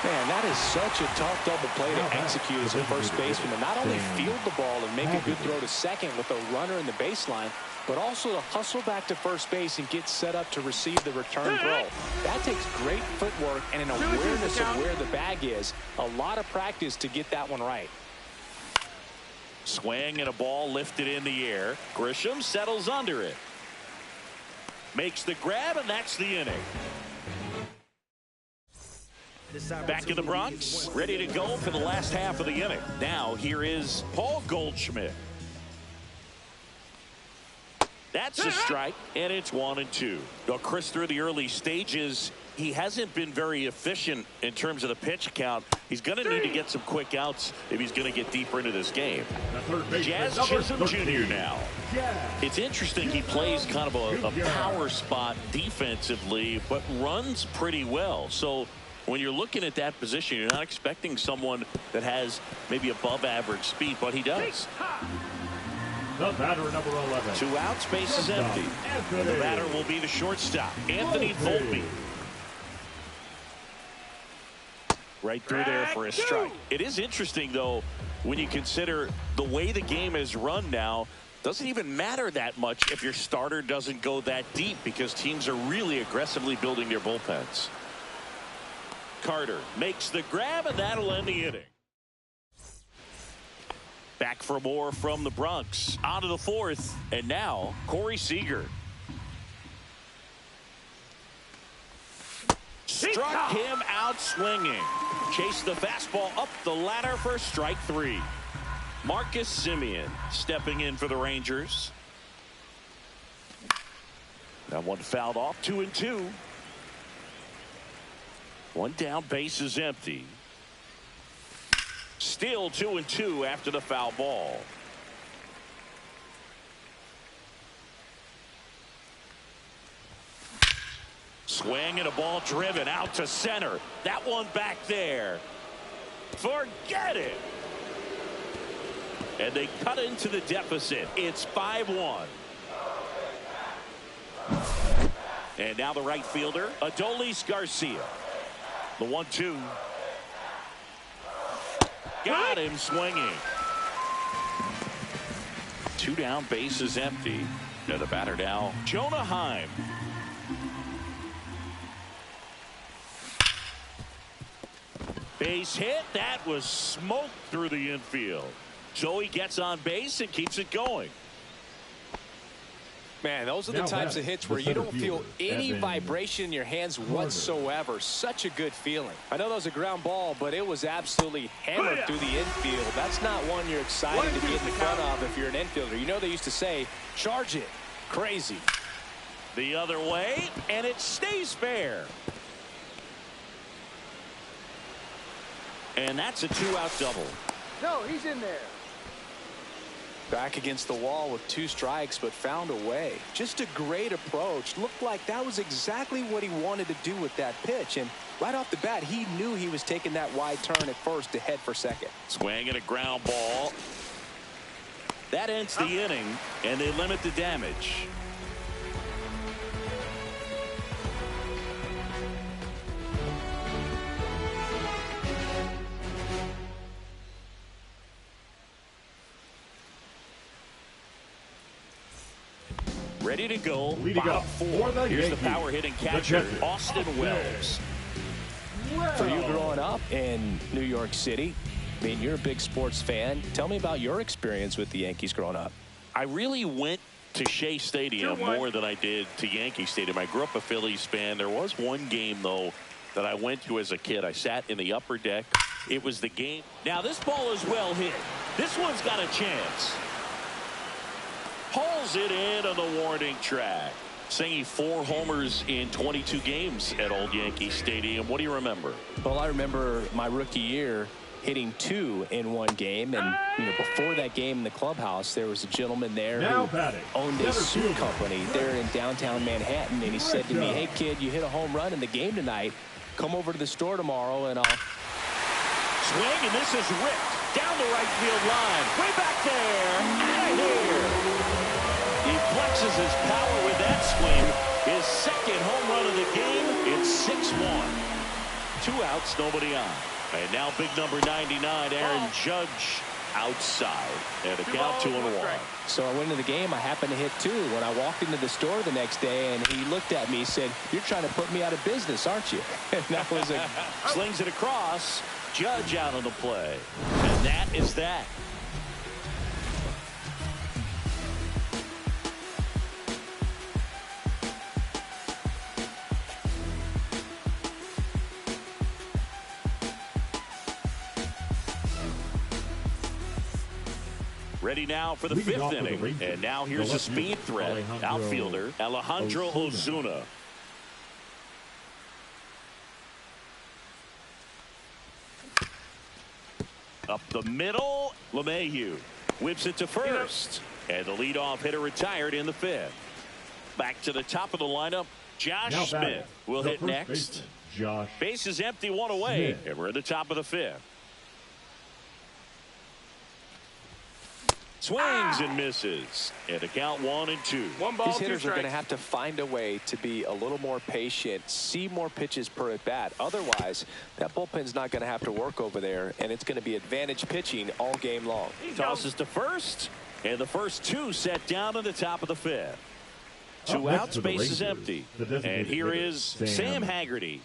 Man, that is such a tough double play to execute as a first baseman, to not only field the ball and make a good throw to second with a runner in the baseline, but also to hustle back to first base and get set up to receive the return throw. That takes great footwork and an awareness of where the bag is. A lot of practice to get that one right. Swing and a ball lifted in the air. Grisham settles under it. Makes the grab, and that's the inning. Back in the Bronx, ready to go for the last half of the inning. Now here is Paul Goldschmidt. That's a strike, and it's 1-2. Now, Chris, through the early stages, he hasn't been very efficient in terms of the pitch count. He's going to need to get some quick outs if he's going to get deeper into this game. Jazz Chisholm Jr. now. It's interesting. He plays kind of a power spot defensively, but runs pretty well. So when you're looking at that position, you're not expecting someone that has maybe above average speed, but he does. The batter, number 11. 2 outs, base is empty. The batter will be the shortstop, Anthony Volpe. Right through there for a strike. It is interesting, though, when you consider the way the game is run now. Doesn't even matter that much if your starter doesn't go that deep, because teams are really aggressively building their bullpens. Carter makes the grab, and that'll end the inning. Back for more from the Bronx. On to the 4th, and now Corey Seager. Struck him out swinging. Chased the fastball up the ladder for strike 3. Marcus Semien stepping in for the Rangers. That one fouled off. 2-2. 1 down, base is empty. Still 2-2 after the foul ball. Swing and a ball driven out to center. That one back there. Forget it. And they cut into the deficit. It's 5-1. And now the right fielder, Adolis Garcia. The 1-2. Got him swinging. 2 down, base is empty. And the batter now, Jonah Heim. Base hit. That was smoked through the infield. So he gets on base and keeps it going. Man, those are the types of hits where you don't feel any vibration in your hands whatsoever. Such a good feeling. I know that was a ground ball, but it was absolutely hammered through the infield. That's not one you're excited to get in front of if you're an infielder. You know they used to say, charge it. Crazy. The other way, and it stays fair. And that's a 2-out double. No, he's in there. Back against the wall with 2 strikes, but found a way. Just a great approach. Looked like that was exactly what he wanted to do with that pitch. And right off the bat, he knew he was taking that wide turn at first to head for second. Swing and a ground ball. That ends the inning, and they limit the damage. Ready to go. Bottom 4. Here's the power hitting catcher, Austin Wells. For you growing up in New York City, I mean, you're a big sports fan. Tell me about your experience with the Yankees growing up. I really went to Shea Stadium more than I did to Yankee Stadium. I grew up a Phillies fan. There was one game, though, that I went to as a kid. I sat in the upper deck. It was the game. Now, this ball is well hit. This one's got a chance. Hauls it in on the warning track. Singing 4 homers in 22 games at Old Yankee Stadium. What do you remember? Well, I remember my rookie year hitting 2 in one game. And, you know, before that game in the clubhouse, there was a gentleman there who owned a suit company there in downtown Manhattan. And he said to me, hey, kid, you hit a home run in the game tonight. Come over to the store tomorrow and I'll... Swing, and this is ripped down the right field line. Way back there. Out of here. He flexes his power with that swing. His second home run of the game. It's 6-1. 2 outs, nobody on. And now big number 99, Aaron Judge, outside. And a count 2-1. So I went into the game. I happened to hit 2. When I walked into the store the next day, and he looked at me, said, "You're trying to put me out of business, aren't you?" And that was a... Slings it across. Judge out on the play. And that is that. Ready now for the 5th inning. And now here's a speed threat. Outfielder Alejandro Ozuna. Up the middle, LeMahieu whips it to first. And the leadoff hitter retired in the 5th. Back to the top of the lineup, Josh Smith will hit next. Base is empty, 1 away, and we're at the top of the 5th. Swings and misses. And a count 1-2. 1 ball, These hitters 2 are going to strikes. have to find a way to be a little more patient, see more pitches per at bat. Otherwise, that bullpen's not going to have to work over there, and it's going to be advantage pitching all game long. Tosses to first, and the first 2 set down in the top of the 5th. 2 outs, base is empty. And here is Sam Haggerty.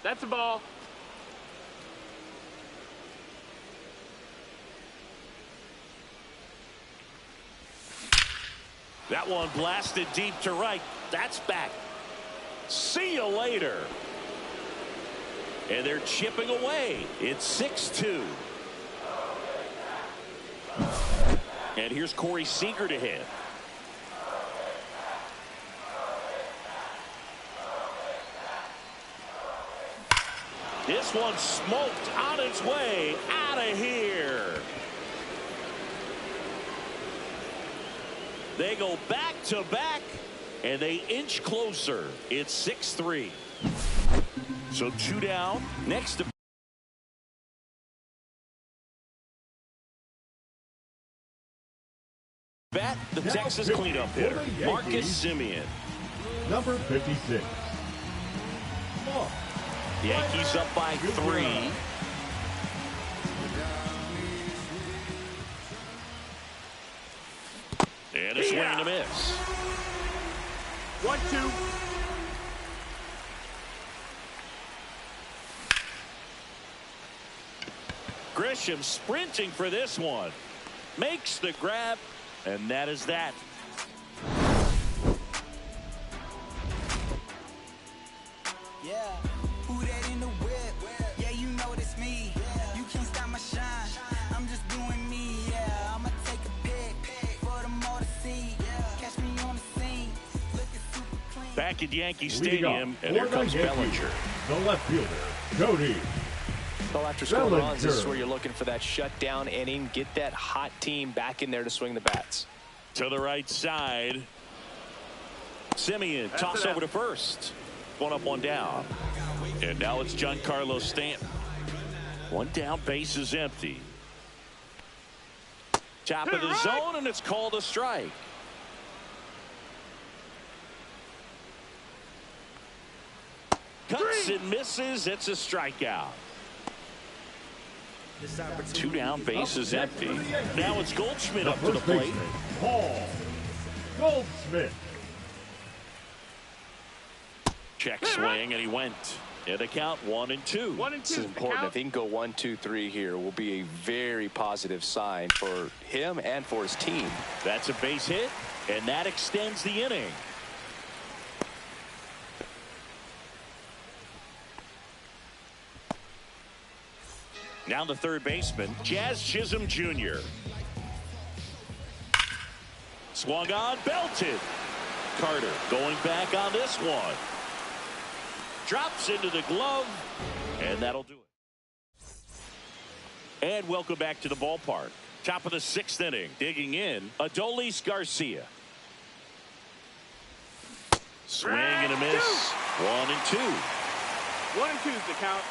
That's a ball. That one blasted deep to right. That's back. See you later. And they're chipping away. It's 6-2. And here's Corey Seager to hit. This one smoked on its way out of here. They go back to back, and they inch closer. It's 6-3. So 2 down. Next to Bat, the Now Texas pitching cleanup for hitter, the Yankees, Marcus Semien. number 56. Mark Yankees up by 3. And a swing and a miss. 1-2. Grisham sprinting for this one. Makes the grab, and that is that. Yeah, who that in the whip? Yeah, you know it's me. You can't stop my shine. I'm just doing me. Yeah, I'ma take a pic for them all to see. Catch me on the scene, looking super clean. Back at Yankee Leading Stadium, off and here for the comes Yankees, Bellinger. the left fielder, Cody. Well, after scoring Bellinger. runs, this is where you're looking for that shutdown inning. Get that hot team back in there to swing the bats. To the right side. Semien toss over to first. One up, one down. And now it's Giancarlo Stanton. One down, base is empty. Top of the zone, and it's called a strike. Cuts and misses. It's a strikeout. 2 down, base is empty. Now it's Goldschmidt up to the First plate. baseman, Paul Goldschmidt. Check swing, and he went. And the count 1-2. 1-2. This is important. If he can go 1-2-3 here, will be a very positive sign for him and for his team. That's a base hit, and that extends the inning. Now the third baseman, Jazz Chisholm Jr. Swung on, belted. Carter going back on this one. Drops into the glove, and that'll do it. And welcome back to the ballpark. Top of the 6th inning, digging in, Adolis Garcia. Swing and a miss. 1-2. 1-2 is the count.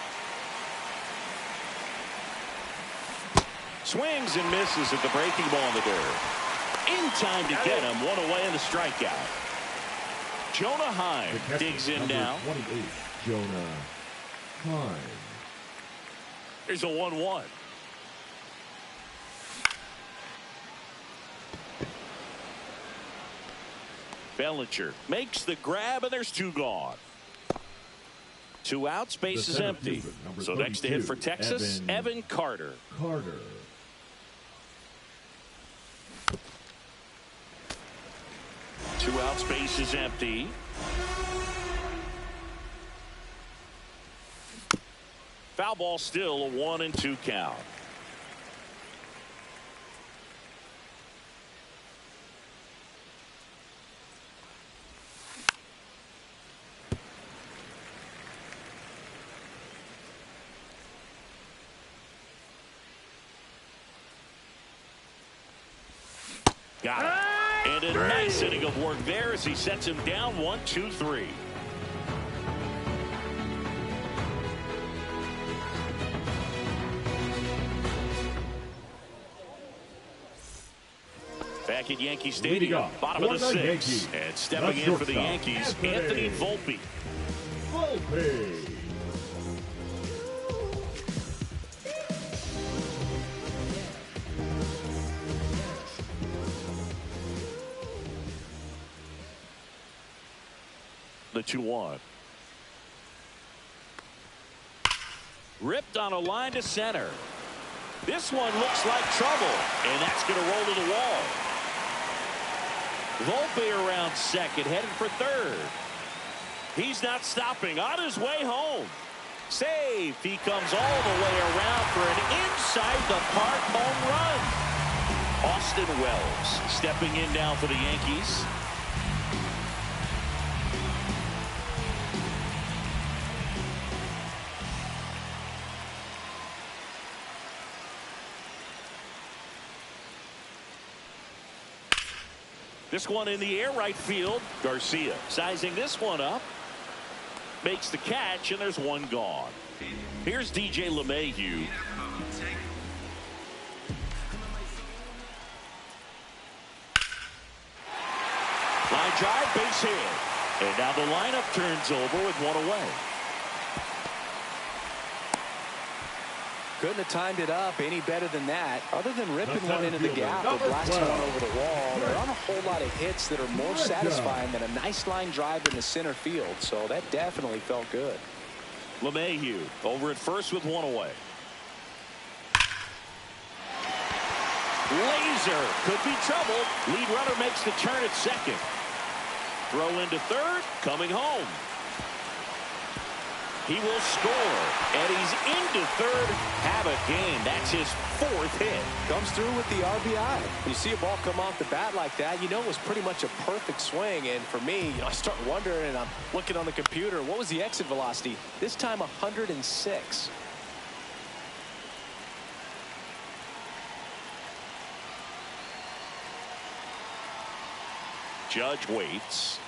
Swings and misses at the breaking ball in the dirt. In time to get him. One away in the strikeout. Jonah Heim digs in number now. 28, Jonah Heim. Here's a 1-1. Bellinger makes the grab, and there's 2 gone. 2 outs, base is empty. So next to hit for Texas, Evan Carter. Carter. Two outs, base is empty. Foul ball, still a 1-2 count. Got it. And a nice inning of work there as he sets him down 1-2-3. Back at Yankee Stadium, bottom of the 6th. And stepping in for the Yankees, Anthony Volpe. Volpe. The 2-1. Ripped on a line to center. This one looks like trouble, and that's going to roll to the wall. Volpe around second, headed for third. He's not stopping, on his way home. Save. He comes all the way around for an inside-the-park home run. Austin Wells stepping in now for the Yankees. This one in the air, right field. Garcia sizing this one up. Makes the catch, and there's one gone. Here's DJ LeMahieu. Line drive, base hit. And now the lineup turns over with one away. Couldn't have timed it up any better than that. Other than ripping one into the gap or blasting one over the wall, there aren't a whole lot of hits that are more satisfying than a nice line drive in the center field. So that definitely felt good. LeMahieu over at first with one away. Laser could be trouble. Lead runner makes the turn at second. Throw into third, coming home. He will score, and he's into third. Have a game. That's his 4th hit. Comes through with the RBI. When you see a ball come off the bat like that, you know it was pretty much a perfect swing. And for me, I start wondering, and I'm looking on the computer, what was the exit velocity? This time 106. Judge waits.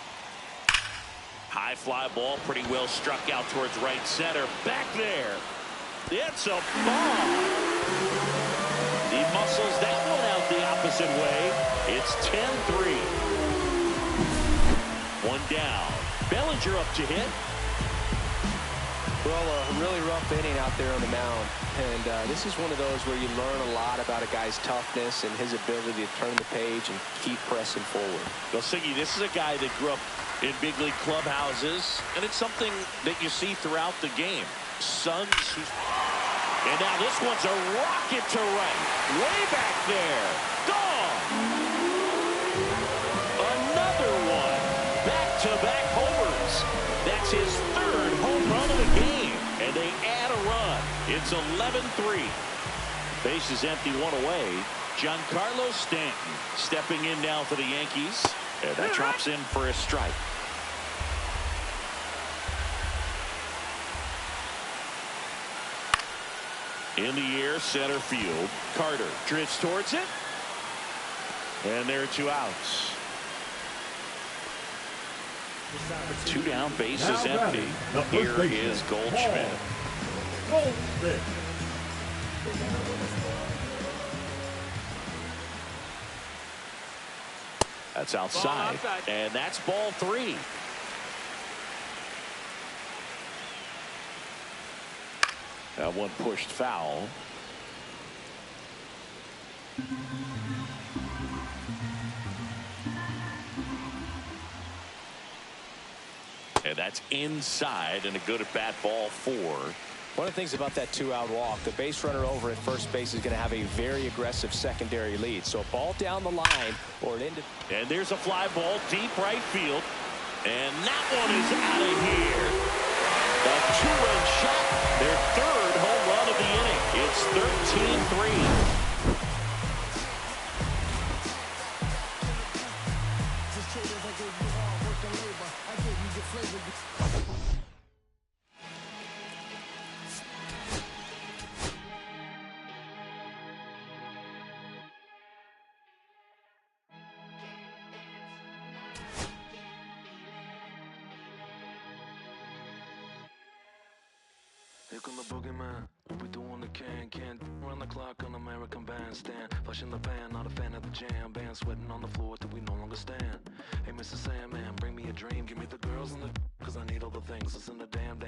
High fly ball, pretty well struck out towards right center. Back there. It's a ball. He muscles that one out the opposite way. It's 10-3. One down. Bellinger up to hit. Well, a really rough inning out there on the mound. And this is one of those where you learn a lot about a guy's toughness and his ability to turn the page and keep pressing forward. Well, Siggy, this is a guy that grew up in big league clubhouses, and it's something that you see throughout the game. Sons and now this one's a rocket to right. Way back there. Gone. Another one. Back-to-back homers. That's his 3rd home run of the game. And they add a run. It's 11-3. Base is empty, one away. Giancarlo Stanton stepping in now for the Yankees. And that drops in for a strike. In the air, center field. Carter drifts towards it. And there are 2 outs. 2 down, base is empty. Here is Goldschmidt. Goldschmidt. That's outside. And that's ball 3. That one pushed foul. And that's inside and a good at bat, ball 4. One of the things about that 2-out walk, the base runner over at first base is going to have a very aggressive secondary lead. So a ball down the line or an into. And there's a fly ball deep right field. And that one is out of here. A 2-run shot. Their 3rd home run of the inning. It's 13-3. Here come the boogeyman. We doing the can run the clock on American Bandstand. Flushing the pan, not a fan of the jam band. Sweating on the floor till we no longer stand. Hey, Mr. Sandman, bring me a dream. Give me the girls and the cause I need all the things. Listen to damn,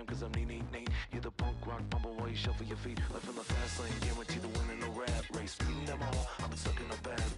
cause I'm neat. You're the punk rock bumble while you shuffle your feet. Life in the fast lane, guarantee to win in a rap race. Beating them all, I've been stuck in a fast